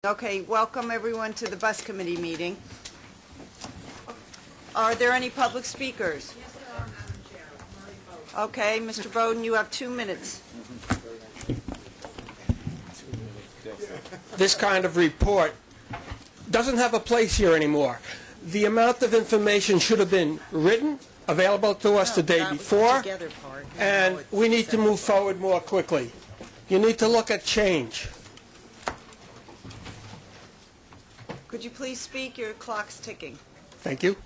Okay, welcome everyone to the bus committee meeting. Are there any public speakers? Yes, there are, Madam Chair. Murray Bowden. Okay, Mr. Bowden, you have 2 minutes. This kind of report doesn't have a place here anymore. The amount of information should have been written, available to us the day before, and we need to move forward more quickly. You need to look at change. Could you please speak? Your clock's ticking. Thank you.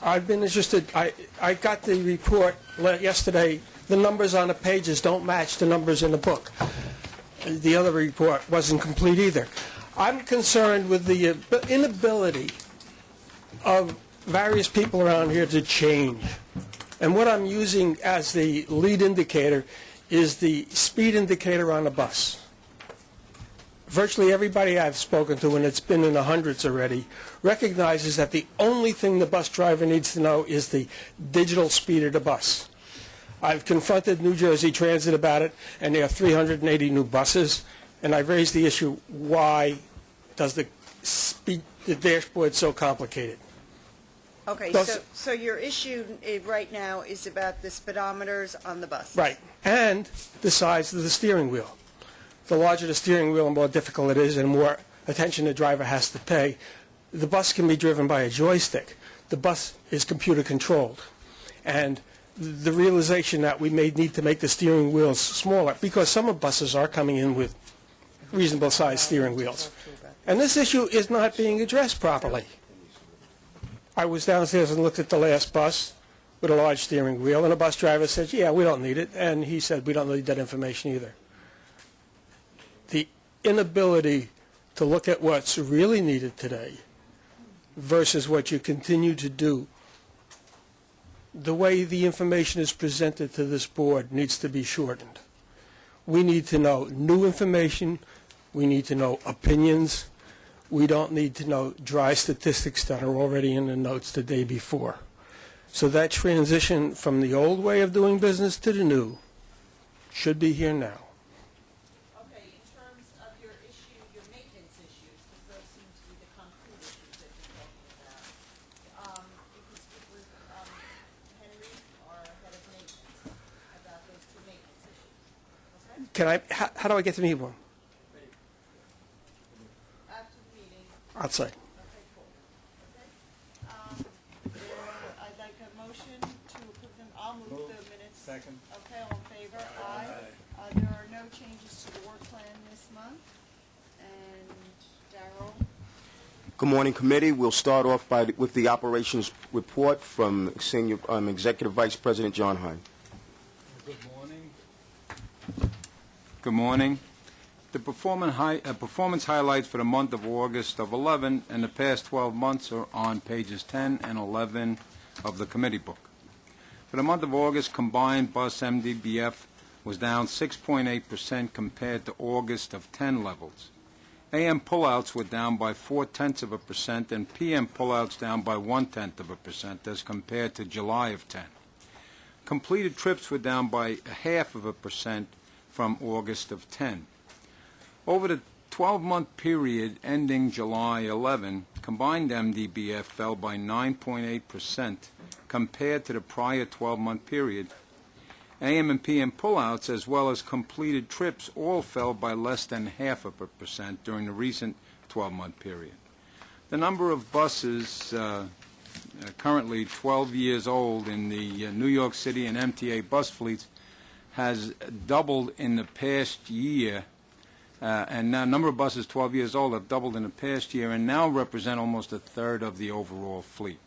I've been interested. I got the report yesterday. The numbers on the pages don't match the numbers in the book. The other report wasn't complete either. I'm concerned with the inability of various people around here to change. And what I'm using as the lead indicator is the speed indicator on the bus. Virtually everybody I've spoken to, and it's been in the hundreds already, recognizes that the only thing the bus driver needs to know is the digital speed of the bus. I've confronted New Jersey Transit about it, and there are 380 new buses, and I've raised the issue, why does the dashboard so complicated? Okay, so your issue right now is about the speedometers on the bus. Right, and the size of the steering wheel. The larger the steering wheel, the more difficult it is and more attention the driver has to pay. The bus can be driven by a joystick. The bus is computer controlled. And the realization that we may need to make the steering wheels smaller, because some of buses are coming in with reasonable sized steering wheels. And this issue is not being addressed properly. I was downstairs and looked at the last bus with a large steering wheel, and the bus driver said, yeah, we don't need it. And he said, we don't need that information either. The inability to look at what's really needed today versus what you continue to do, the way the information is presented to this board needs to be shortened. We need to know new information. We need to know opinions. We don't need to know dry statistics that are already in the notes the day before. So that transition from the old way of doing business to the new should be here now. How do I get to meet one? After the meeting. Outside. Okay, cool. Okay. I'd like a motion to approve them. I'll move the minutes. Second. Okay, all in favor? Aye. There are no changes to the work plan this month. And Darrell? Good morning, committee. We'll start off with the operations report from Senior Executive Vice President John Hine. Good morning. Good morning. The performance highlights for the month of August of 11 and the past 12 months are on pages 10 and 11 of the committee book. For the month of August, combined bus MDBF was down 6.8% compared to August of 10 levels. AM pullouts were down by 0.4% and PM pullouts down by 0.1% as compared to July of 10. Completed trips were down by 0.5% from August of 10. Over the 12-month period ending July 11, combined MDBF fell by 9.8% compared to the prior 12-month period. AM and PM pullouts, as well as completed trips, all fell by less than 0.5% during the recent 12-month period. The number of buses currently 12 years old in the New York City and MTA bus fleets has doubled in the past year, and now number of buses 12 years old have doubled in the past year and now represent almost a third of the overall fleet.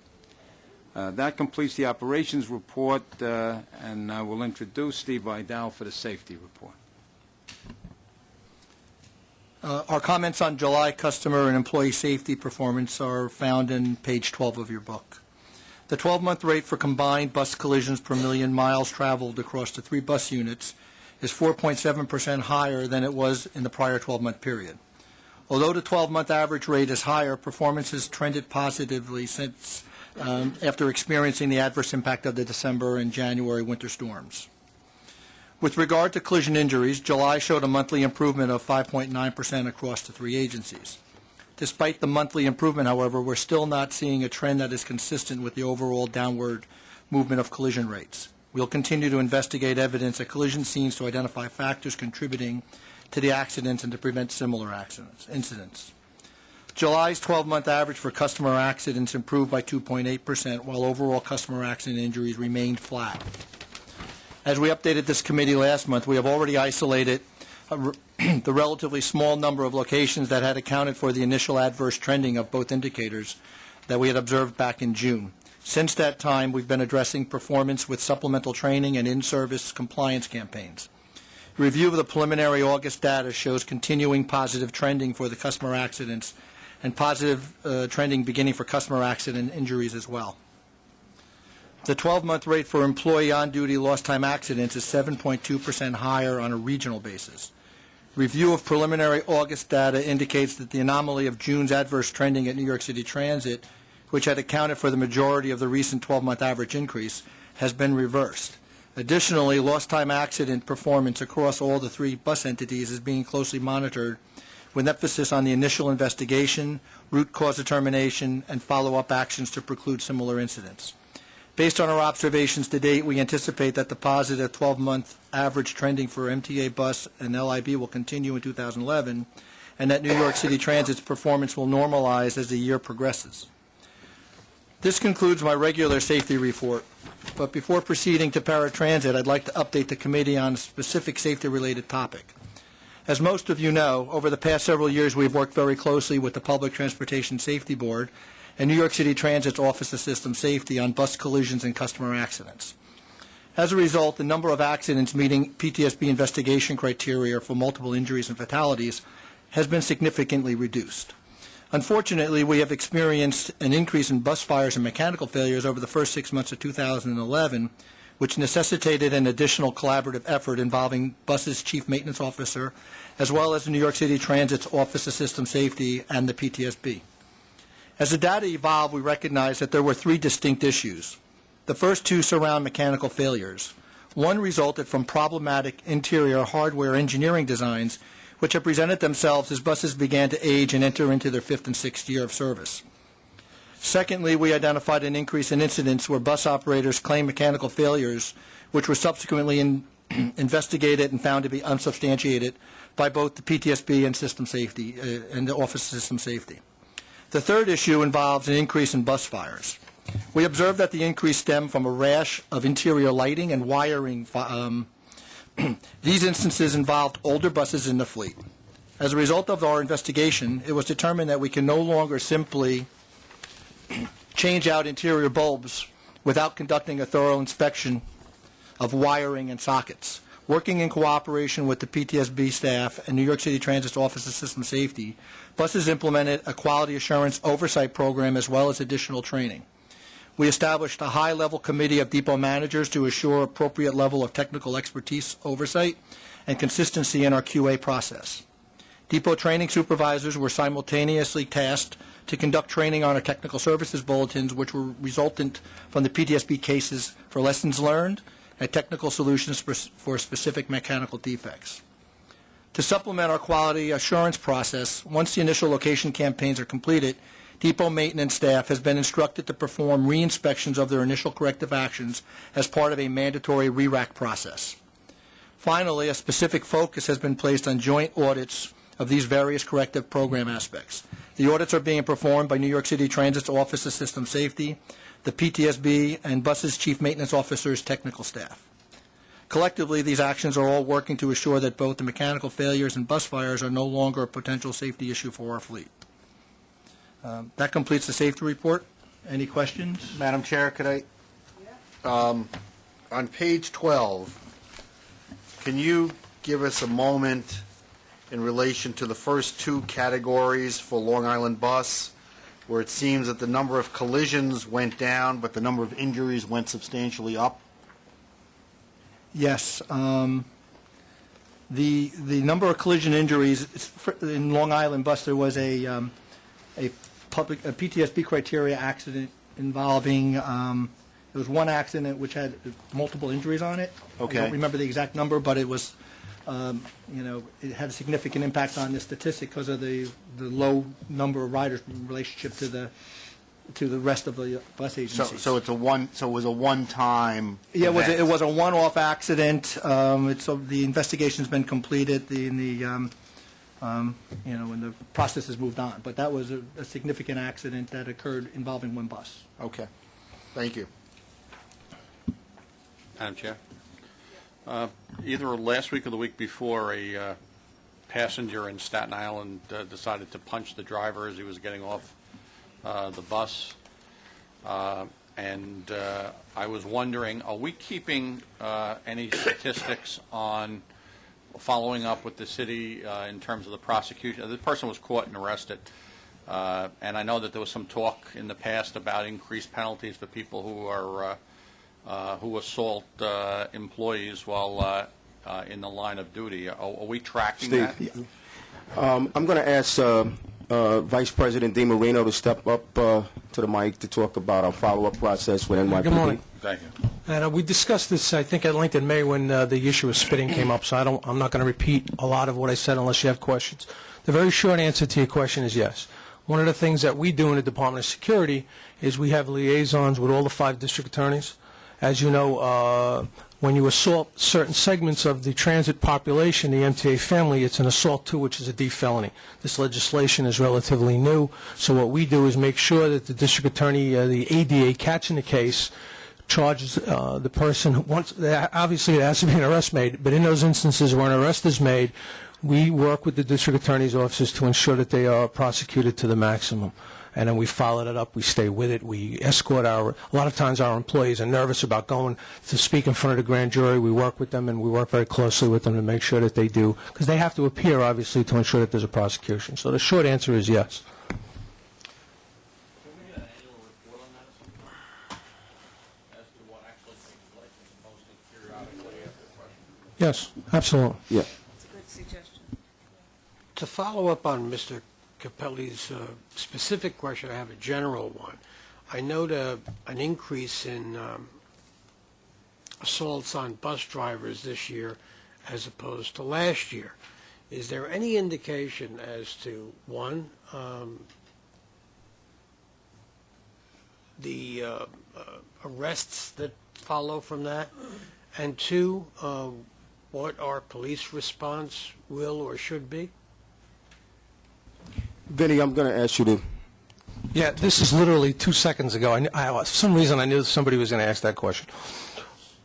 That completes the operations report, and I will introduce Steve Vidal for the safety report. Our comments on July customer and employee safety performance are found in page 12 of your book. The 12-month rate for combined bus collisions per million miles traveled across the 3 bus units is 4.7% higher than it was in the prior 12-month period. Although the 12-month average rate is higher, performance has trended positively since after experiencing the adverse impact of the December and January winter storms. With regard to collision injuries, July showed a monthly improvement of 5.9% across the three agencies. Despite the monthly improvement, however, we're still not seeing a trend that is consistent with the overall downward movement of collision rates. We'll continue to investigate evidence at collision scenes to identify factors contributing to the accidents and to prevent similar incidents. July's 12-month average for customer accidents improved by 2.8%, while overall customer accident injuries remained flat. As we updated this committee last month, we have already isolated the relatively small number of locations that had accounted for the initial adverse trending of both indicators that we had observed back in June. Since that time, we've been addressing performance with supplemental training and in-service compliance campaigns. A review of the preliminary August data shows continuing positive trending for the customer accidents and positive trending beginning for customer accident injuries as well. The 12-month rate for employee on-duty lost time accidents is 7.2% higher on a regional basis. Review of preliminary August data indicates that the anomaly of June's adverse trending at New York City Transit, which had accounted for the majority of the recent 12-month average increase, has been reversed. Additionally, lost time accident performance across all the three bus entities is being closely monitored with emphasis on the initial investigation, root cause determination, and follow-up actions to preclude similar incidents. Based on our observations to date, we anticipate that the positive 12-month average trending for MTA Bus and LIB will continue in 2011, and that New York City Transit's performance will normalize as the year progresses. This concludes my regular safety report, but before proceeding to paratransit, I'd like to update the committee on a specific safety-related topic. As most of you know, over the past several years, we've worked very closely with the Public Transportation Safety Board and New York City Transit's Office of System Safety on bus collisions and customer accidents. As a result, the number of accidents meeting PTSB investigation criteria for multiple injuries and fatalities has been significantly reduced. Unfortunately, we have experienced an increase in bus fires and mechanical failures over the first 6 months of 2011, which necessitated an additional collaborative effort involving bus's chief maintenance officer, as well as New York City Transit's Office of System Safety and the PTSB. As the data evolved, we recognized that there were three distinct issues. The first two surround mechanical failures. One resulted from problematic interior hardware engineering designs, which have presented themselves as buses began to age and enter into their fifth and sixth year of service. Secondly, we identified an increase in incidents where bus operators claimed mechanical failures, which were subsequently investigated and found to be unsubstantiated by both the PTSB and System Safety and the Office of System Safety. The third issue involves an increase in bus fires. We observed that the increase stemmed from a rash of interior lighting and wiring. These instances involved older buses in the fleet. As a result of our investigation, it was determined that we can no longer simply change out interior bulbs without conducting a thorough inspection of wiring and sockets. Working in cooperation with the PTSB staff and New York City Transit's Office of System Safety, buses implemented a quality assurance oversight program as well as additional training. We established a high-level committee of depot managers to assure appropriate level of technical expertise oversight and consistency in our QA process. Depot training supervisors were simultaneously tasked to conduct training on our technical services bulletins, which were resultant from the PTSB cases for lessons learned and technical solutions for specific mechanical defects. To supplement our quality assurance process, once the initial location campaigns are completed, depot maintenance staff has been instructed to perform re-inspections of their initial corrective actions as part of a mandatory re-rack process. Finally, a specific focus has been placed on joint audits of these various corrective program aspects. The audits are being performed by New York City Transit's Office of System Safety, the PTSB, and bus's chief maintenance officer's technical staff. Collectively, these actions are all working to assure that both the mechanical failures and bus fires are no longer a potential safety issue for our fleet. That completes the safety report. Any questions? Madam Chair, could I? On page 12, can you give us a moment in relation to the first two categories for Long Island Bus, where it seems that the number of collisions went down, but the number of injuries went substantially up? Yes. The number of collision injuries in Long Island Bus, there was a PTSB criteria accident involving There was one accident which had multiple injuries on it. Okay. I don't remember the exact number, but it was, it had a significant impact on the statistic because of the low number of riders in relationship to the rest of the bus agencies. So it was a one-time Yeah, event. it was a one-off accident. The investigation's been completed, and the process has moved on. But that was a significant accident that occurred involving one bus. Okay. Thank you. Madam Chair, either last week or the week before, a passenger in Staten Island decided to punch the driver as he was getting off the bus. And I was wondering, are we keeping any statistics on following up with the city in terms of the prosecution? The person was caught and arrested. And I know that there was some talk in the past about increased penalties for people who are who assault employees while in the line of duty. Are we tracking that? I'm going to ask Vice President DiMarino to step up to the mic to talk about our follow-up process with NYPD. Good morning. Thank you. And we discussed this, I think, at length in May when the issue of spitting came up, so I'm not going to repeat a lot of what I said unless you have questions. The very short answer to your question is yes. One of the things that we do in the Department of Security is we have liaisons with all the 5 district attorneys. As you know, when you assault certain segments of the transit population, the MTA family, it's an assault too, which is a D felony. This legislation is relatively new, so what we do is make sure that the district attorney, the ADA catching the case, charges the person. Obviously, there has to be an arrest made, but in those instances where an arrest is made, we work with the district attorney's offices to ensure that they are prosecuted to the maximum. And then we follow that up, we stay with it, we escort a lot of times our employees are nervous about going to speak in front of the grand jury. We work with them and we work very closely with them to make sure that they do, because they have to appear, obviously, to ensure that there's a prosecution. So the short answer is yes. Can we get an annual report on that as to what actually takes place as opposed to periodically after questions? Yes, absolutely. Yeah. That's a good suggestion. To follow up on Mr. Capelli's specific question, I have a general one. I note an increase in assaults on bus drivers this year as opposed to last year. Is there any indication as to, one, the arrests that follow from that, and two, what our police response will or should be? Vinny, I'm going to ask you to... Yeah, this is literally 2 seconds ago. For some reason, I knew somebody was going to ask that question.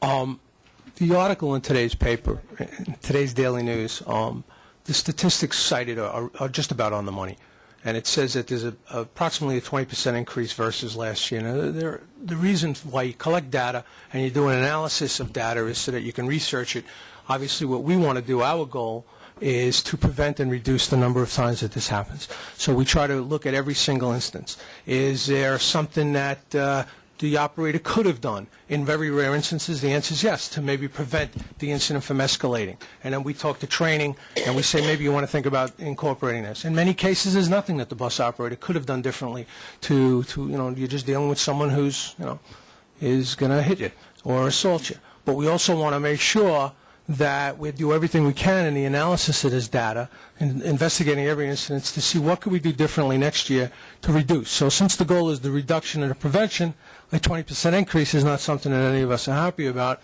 The article in today's paper, in today's Daily News, the statistics cited are just about on the money. And it says that there's approximately a 20% increase versus last year. Now, the reason why you collect data and you do an analysis of data is so that you can research it. Obviously, what we want to do, our goal, is to prevent and reduce the number of times that this happens. So we try to look at every single instance. Is there something that the operator could have done? In very rare instances, the answer is yes, to maybe prevent the incident from escalating. And then we talk to training, and we say maybe you want to think about incorporating this. In many cases, there's nothing that the bus operator could have done differently to you're just dealing with someone who's, is going to hit you or assault you. But we also want to make sure that we do everything we can in the analysis of this data, and investigating every incident to see what could we do differently next year to reduce. So since the goal is the reduction and the prevention, a 20% increase is not something that any of us are happy about.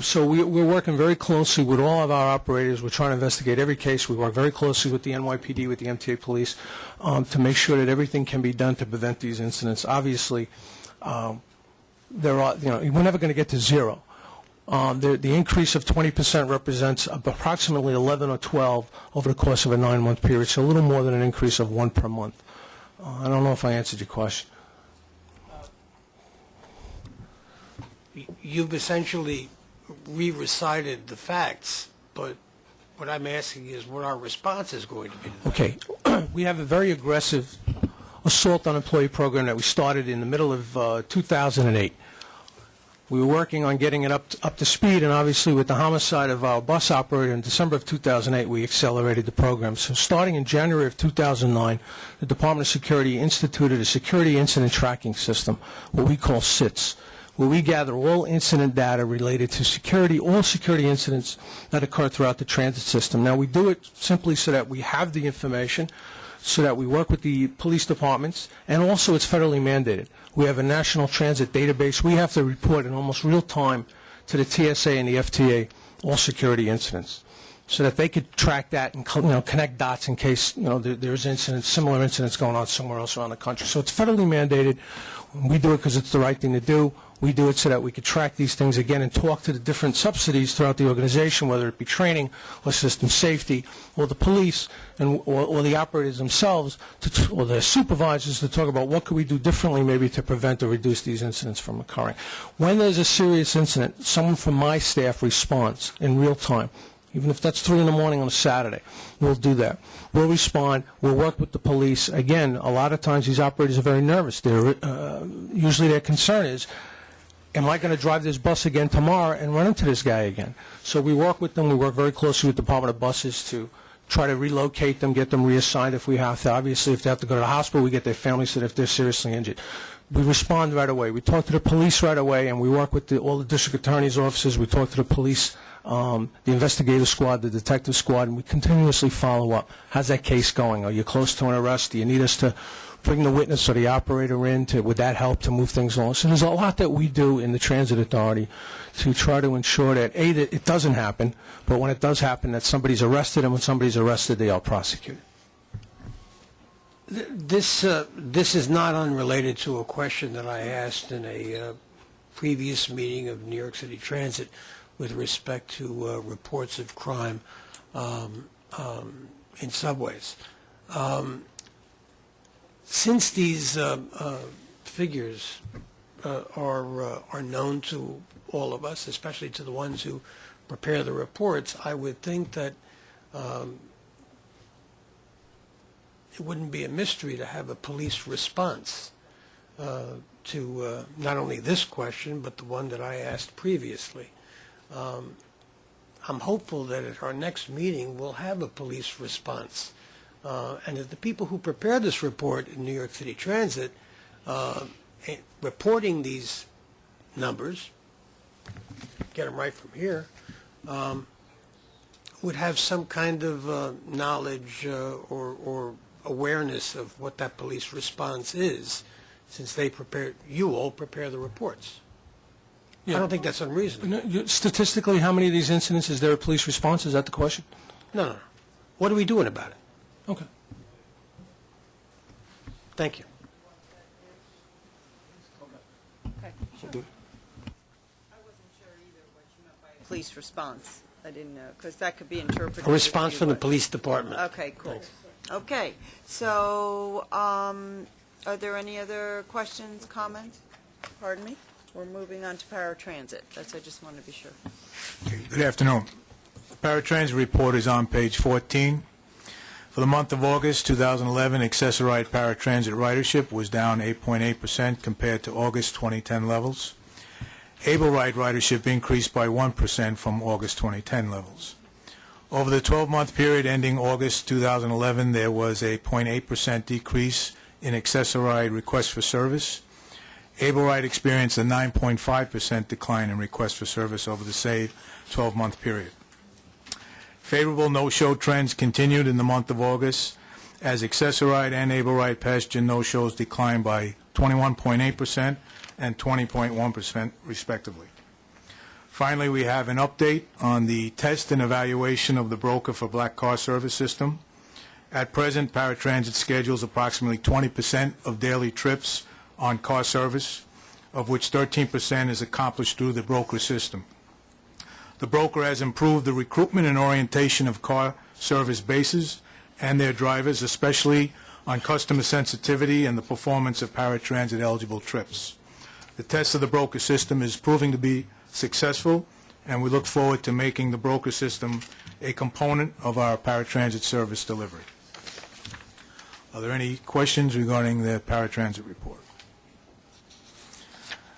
So we're working very closely with all of our operators. We're trying to investigate every case. We work very closely with the NYPD, with the MTA police, to make sure that everything can be done to prevent these incidents. Obviously, we're never going to get to zero. The increase of 20% represents approximately 11 or 12 over the course of a 9-month period, so a little more than an increase of 1 per month. I don't know if I answered your question. You've essentially re-recited the facts, but what I'm asking is what our response is going to be to that. Okay. We have a very aggressive assault on employee program that we started in the middle of 2008. We were working on getting it up to speed, and obviously with the homicide of our bus operator in December of 2008, we accelerated the program. So starting in January of 2009, the Department of Security instituted a security incident tracking system, what we call SITS. where we gather all incident data related to security, all security incidents that occur throughout the transit system. Now, we do it simply so that we have the information, so that we work with the police departments, and also it's federally mandated. We have a national transit database. We have to report in almost real time to the TSA and the FTA all security incidents, so that they could track that and connect dots in case there's incidents, similar incidents going on somewhere else around the country. So it's federally mandated. We do it because it's the right thing to do. We do it so that we could track these things again and talk to the different subsidies throughout the organization, whether it be training or system safety or the police or the operators themselves or their supervisors to talk about what could we do differently maybe to prevent or reduce these incidents from occurring. When there's a serious incident, someone from my staff responds in real time. Even if that's 3 in the morning on a Saturday, we'll do that. We'll respond. We'll work with the police. Again, a lot of times these operators are very nervous. Usually their concern is, am I going to drive this bus again tomorrow and run into this guy again? So we work with them. We work very closely with the Department of Buses to try to relocate them, get them reassigned if we have to. Obviously, if they have to go to the hospital, we get their families so that if they're seriously injured. We respond right away. We talk to the police right away, and we work with all the district attorney's offices. We talk to the police, the investigative squad, the detective squad, and we continuously follow up. How's that case going? Are you close to an arrest? Do you need us to bring the witness or the operator in? Would that help to move things along? So there's a lot that we do in the Transit Authority to try to ensure that, A, that it doesn't happen, but when it does happen, that somebody's arrested, and when somebody's arrested, they are prosecuted. This is not unrelated to a question that I asked in a previous meeting of New York City Transit with respect to reports of crime in subways. Since these figures are known to all of us, especially to the ones who prepare the reports, I would think that it wouldn't be a mystery to have a police response to not only this question, but the one that I asked previously. I'm hopeful that at our next meeting we'll have a police response. And that the people who prepare this report in New York City Transit, reporting these numbers, get them right from here, would have some kind of knowledge or awareness of what that police response is, since you all prepare the reports. Yeah. I don't think that's unreasonable. Statistically, how many of these incidents is there a police response? Is that the question? No. What are we doing about it? Okay. Thank you. Okay, sure. I wasn't sure either what you meant by police response. I didn't know, because that could be interpreted. A response from the police department. Okay, cool. Okay, so are there any other questions, comments? Pardon me? We're moving on to paratransit. I just wanted to be sure. Good afternoon. The paratransit report is on page 14. For the month of August 2011, accessorized paratransit ridership was down 8.8% compared to August 2010 levels. Able ride ridership increased by 1% from August 2010 levels. Over the 12-month period ending August 2011, there was a 0.8% decrease in accessorized requests for service. Able ride experienced a 9.5% decline in requests for service over the same 12-month period. Favorable no-show trends continued in the month of August, as accessorized and able ride passenger no-shows declined by 21.8% and 20.1% respectively. Finally, we have an update on the test and evaluation of the broker for black car service system. At present, paratransit schedules approximately 20% of daily trips on car service, of which 13% is accomplished through the broker system. The broker has improved the recruitment and orientation of car service bases and their drivers, especially on customer sensitivity and the performance of paratransit eligible trips. The test of the broker system is proving to be successful, and we look forward to making the broker system a component of our paratransit service delivery. Are there any questions regarding the paratransit report?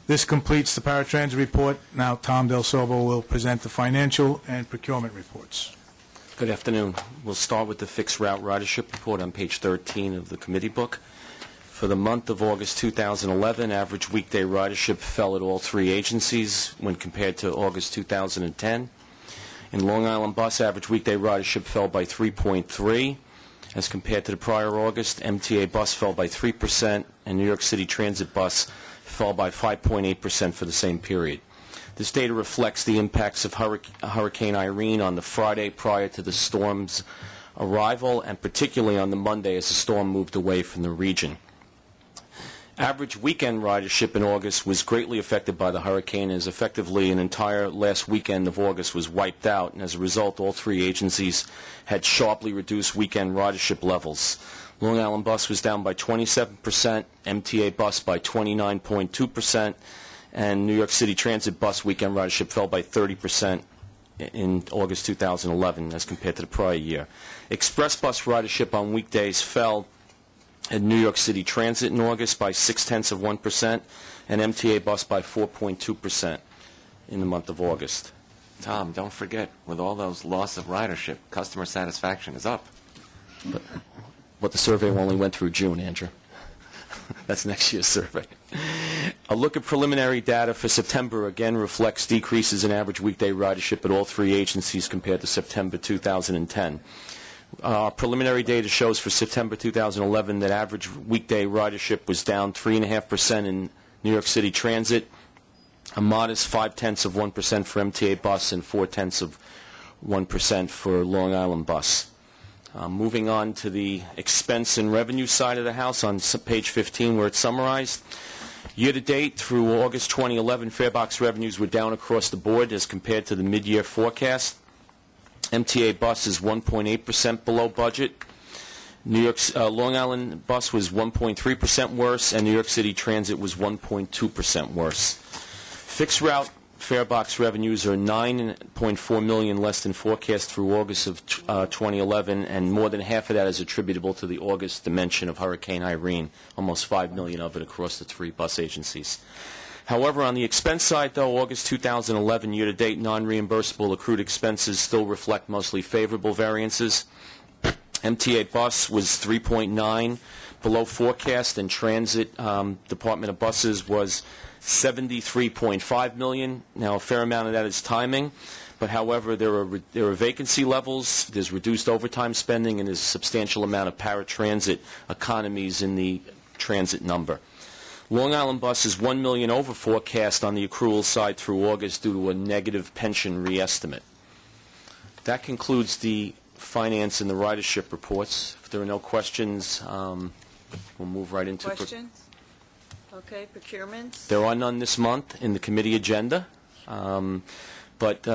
This completes the paratransit report. Now Tom Del Sorbo will present the financial and procurement reports. Good afternoon. We'll start with the fixed route ridership report on page 13 of the committee book. For the month of August 2011, average weekday ridership fell at all three agencies when compared to August 2010. In Long Island Bus, average weekday ridership fell by 3.3 as compared to the prior August. MTA Bus fell by 3%, and New York City Transit Bus fell by 5.8% for the same period. This data reflects the impacts of Hurricane Irene on the Friday prior to the storm's arrival, and particularly on the Monday as the storm moved away from the region. Average weekend ridership in August was greatly affected by the hurricane, as effectively an entire last weekend of August was wiped out, and as a result, all three agencies had sharply reduced weekend ridership levels. Long Island Bus was down by 27%, MTA Bus by 29.2%, and New York City Transit Bus weekend ridership fell by 30% in August 2011 as compared to the prior year. Express Bus ridership on weekdays fell at New York City Transit in August by 0.6%, and MTA Bus by 4.2% in the month of August. Tom, don't forget, with all those loss of ridership, customer satisfaction is up. But the survey only went through June, Andrew. That's next year's survey. A look at preliminary data for September again reflects decreases in average weekday ridership at all three agencies compared to September 2010. Our preliminary data shows for September 2011 that average weekday ridership was down 3.5% in New York City Transit, a modest 0.5% for MTA Bus, and 0.4% for Long Island Bus. Moving on to the expense and revenue side of the house on page 15 where it's summarized. Year-to-date through August 2011, farebox revenues were down across the board as compared to the mid-year forecast. MTA Bus is 1.8% below budget. Long Island Bus was 1.3% worse, and New York City Transit was 1.2% worse. Fixed route farebox revenues are $9.4 million less than forecast through August of 2011, and more than half of that is attributable to the August dimension of Hurricane Irene, almost $5 million of it across the three bus agencies. However, on the expense side, though, August 2011 year-to-date non-reimbursable accrued expenses still reflect mostly favorable variances. MTA Bus was 3.9 below forecast, and Transit Department of Buses was $73.5 million. Now, a fair amount of that is timing, but however, there are vacancy levels, there's reduced overtime spending, and there's a substantial amount of paratransit economies in the transit number. Long Island Bus is $1 million over forecast on the accrual side through August due to a negative pension reestimate. That concludes the finance and the ridership reports. If there are no questions, we'll move right into questions. Okay, procurements. There are none this month in the committee agenda, but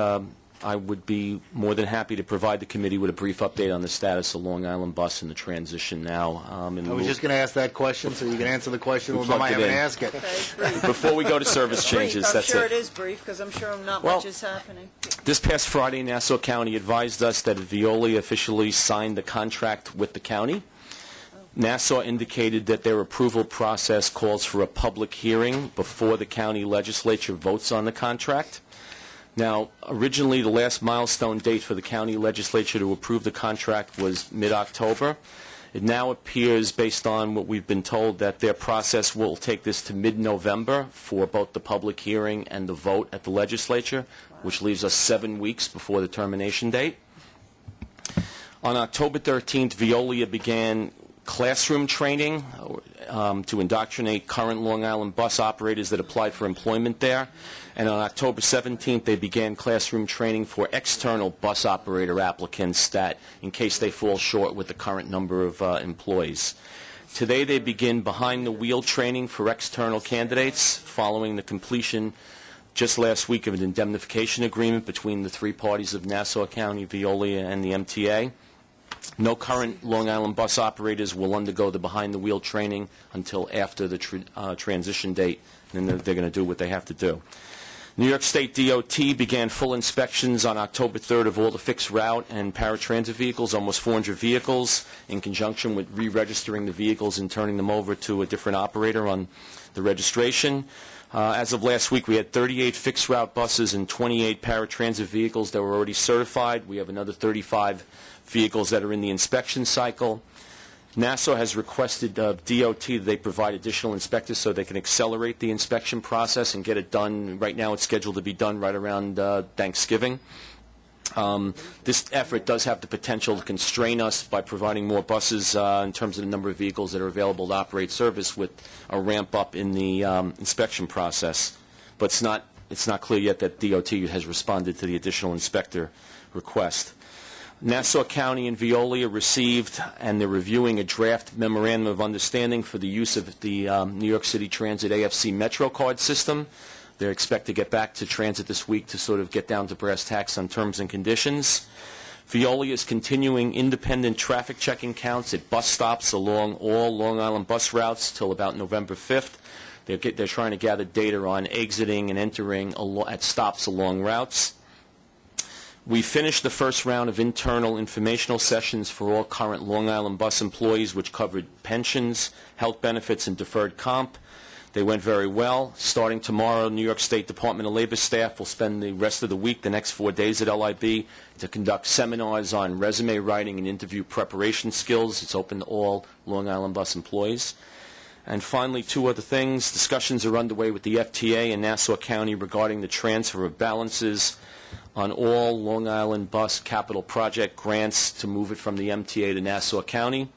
I would be more than happy to provide the committee with a brief update on the status of Long Island Bus and the transition now. I was just going to ask that question, so you can answer the question without my having to ask it. Okay, before we go to service changes, brief. that's I'm sure it. it is brief, because I'm sure not much is happening. This past Friday, Nassau County advised us that Veolia officially signed the contract with the county. Nassau indicated that their approval process calls for a public hearing before the county legislature votes on the contract. Now, originally the last milestone date for the county legislature to approve the contract was mid-October. It now appears, based on what we've been told, that their process will take this to mid-November for both the public hearing and the vote at the legislature, which leaves us 7 weeks before the termination date. On October 13th, Veolia began classroom training to indoctrinate current Long Island bus operators that applied for employment there. And on October 17th, they began classroom training for external bus operator applicants that, in case they fall short with the current number of employees. Today, they begin behind-the-wheel training for external candidates following the completion just last week of an indemnification agreement between the three parties of Nassau County, Veolia, and the MTA. No current Long Island bus operators will undergo the behind-the-wheel training until after the transition date, and then they're going to do what they have to do. New York State DOT began full inspections on October 3rd of all the fixed route and paratransit vehicles, almost 400 vehicles, in conjunction with re-registering the vehicles and turning them over to a different operator on the registration. As of last week, we had 38 fixed route buses and 28 paratransit vehicles that were already certified. We have another 35 vehicles that are in the inspection cycle. Nassau has requested of DOT that they provide additional inspectors so they can accelerate the inspection process and get it done. Right now, it's scheduled to be done right around Thanksgiving. This effort does have the potential to constrain us by providing more buses in terms of the number of vehicles that are available to operate service with a ramp up in the inspection process. But it's not clear yet that DOT has responded to the additional inspector request. Nassau County and Veolia received, and they're reviewing a draft memorandum of understanding for the use of the New York City Transit AFC Metro card system. They expect to get back to Transit this week to sort of get down to brass tacks on terms and conditions. Veolia is continuing independent traffic checking counts at bus stops along all Long Island bus routes till about November 5th. They're trying to gather data on exiting and entering at stops along routes. We finished the first round of internal informational sessions for all current Long Island bus employees, which covered pensions, health benefits, and deferred comp. They went very well. Starting tomorrow, New York State Department of Labor staff will spend the rest of the week, the next 4 days at LIB, to conduct seminars on resume writing and interview preparation skills. It's open to all Long Island bus employees. And finally, 2 other things. Discussions are underway with the FTA and Nassau County regarding the transfer of balances on all Long Island bus capital project grants to move it from the MTA to Nassau County.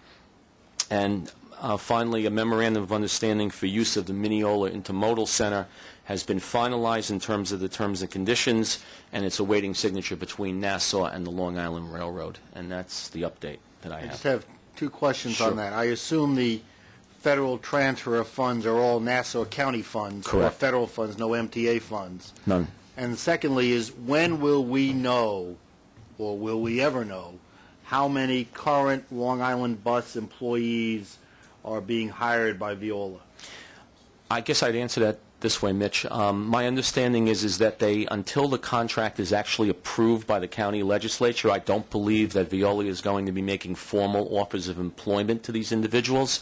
And finally, a memorandum of understanding for use of the Mineola Intermodal Center has been finalized in terms of the terms and conditions, and it's awaiting signature between Nassau and the Long Island Railroad. And that's the update that I have. I just have 2 questions Sure. on that. I assume the federal transfer of funds are all Nassau County funds. Correct. Or federal funds, no MTA funds. None. And secondly is, when will we know, or will we ever know, how many current Long Island bus employees are being hired by Veolia? I guess I'd answer that this way, Mitch. My understanding is that until the contract is actually approved by the county legislature, I don't believe that Veolia is going to be making formal offers of employment to these individuals.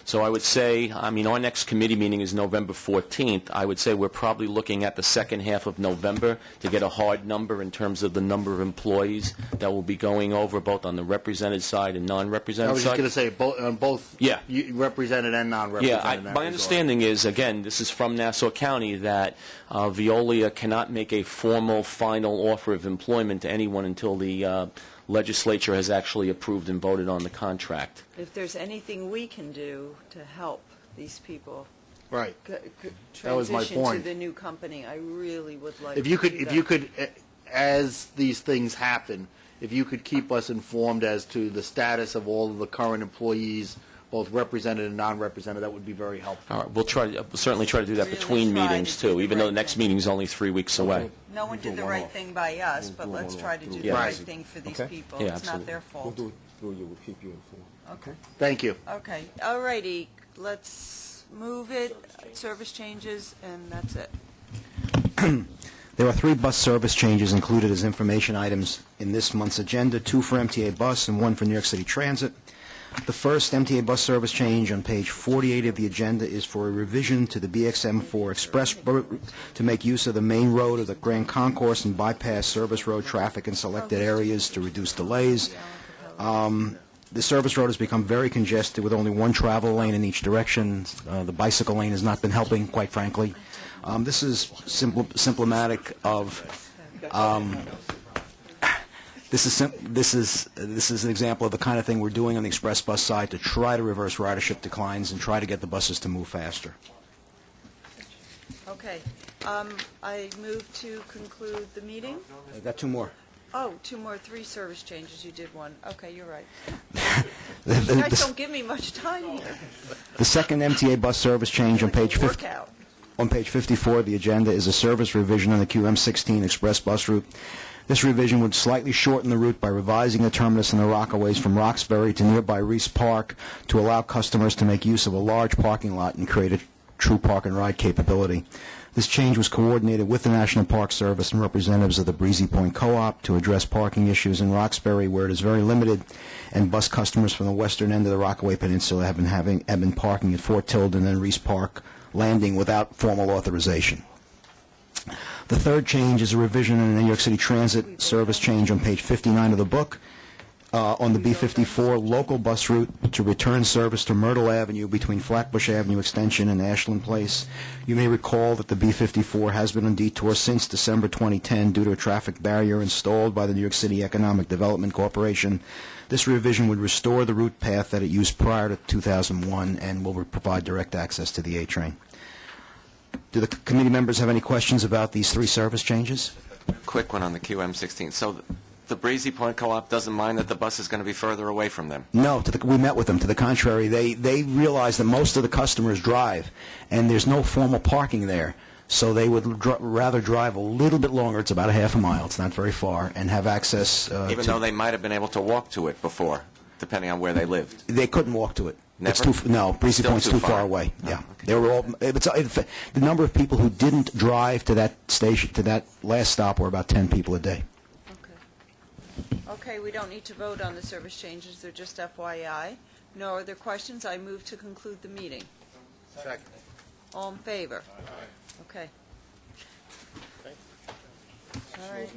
So I would say, our next committee meeting is November 14th. I would say we're probably looking at the second half of November to get a hard number in terms of the number of employees that will be going over, both on the represented side and I non-represented was side. just going to say, on both Yeah. represented and non-represented. Yeah, in that my regard. understanding is, again, this is from Nassau County, that Veolia cannot make a formal final offer of employment to anyone until the legislature has actually approved and voted on the contract. If there's anything we can do to help these people Right. That was my transition to point. the new company, I really would like If you to could, do if you that. could, as these things happen, if you could keep us informed as to the status of all of the current employees, both represented and non-represented, that would be very helpful. All right, we'll certainly try to do that Really between try to meetings, do too, the even though the right next thing. meeting's only 3 weeks away. No one did the right thing by us, but let's try to do the Yeah. right thing for these Okay. people. Yeah, It's not absolutely. their fault. We'll keep you informed. Okay. Thank you. Okay, all righty, let's move it, service changes, and that's it. There are 3 bus service changes included as information items in this month's agenda, 2 for MTA Bus and 1 for New York City Transit. The first MTA Bus service change on page 48 of the agenda is for a revision to the BXM4 Express route to make use of the main road of the Grand Concourse and bypass service road traffic in selected areas to reduce delays. The service road has become very congested with only 1 travel lane in each direction. The bicycle lane has not been helping, quite frankly. This is symptomatic of this is an example of the kind of thing we're doing on the express bus side to try to reverse ridership declines and try to get the buses to move faster. Okay, I move to conclude the meeting. I've got 2 more. Oh, 2 more, 3 service changes, you did 1. Okay, you're right. The- You the- guys the- don't give me much time here. The second MTA bus service change on page 50. Workout. On page 54 of the agenda is a service revision on the QM16 express bus route. This revision would slightly shorten the route by revising the terminus in the Rockaways from Roxbury to nearby Reese Park to allow customers to make use of a large parking lot and create a true park and ride capability. This change was coordinated with the National Park Service and representatives of the Breezy Point Co-op to address parking issues in Roxbury, where it is very limited, and bus customers from the western end of the Rockaway Peninsula have been parking at Fort Tilden and Reese Park Landing without formal authorization. The third change is a revision in the New York City Transit service change on page 59 of the book. on the B-54 local bus route to return service to Myrtle Avenue between Flatbush Avenue Extension and Ashland Place. You may recall that the B-54 has been on detour since December 2010 due to a traffic barrier installed by the New York City Economic Development Corporation. This revision would restore the route path that it used prior to 2001 and will provide direct access to the A train. Do the committee members have any questions about these three service changes? Quick one on the QM16. So the Breezy Point Co-op doesn't mind that the bus is going to be further away from them? No, we met with them. To the contrary, they realize that most of the customers drive, and there's no formal parking there. So they would rather drive a little bit longer. It's about a half a mile. It's not very far, and have access. Even though they might have been able to walk to it before, depending on where they lived. They couldn't walk to it. Never? No, Breezy Still Point's too too far far away. Oh, Yeah, okay. they were all. The number of people who didn't drive to that station, to that last stop, were about 10 people a day. Okay, we don't need to vote on the service changes, they're just FYI. No other questions, I move to conclude the meeting. Second. All in favor? Okay. All right.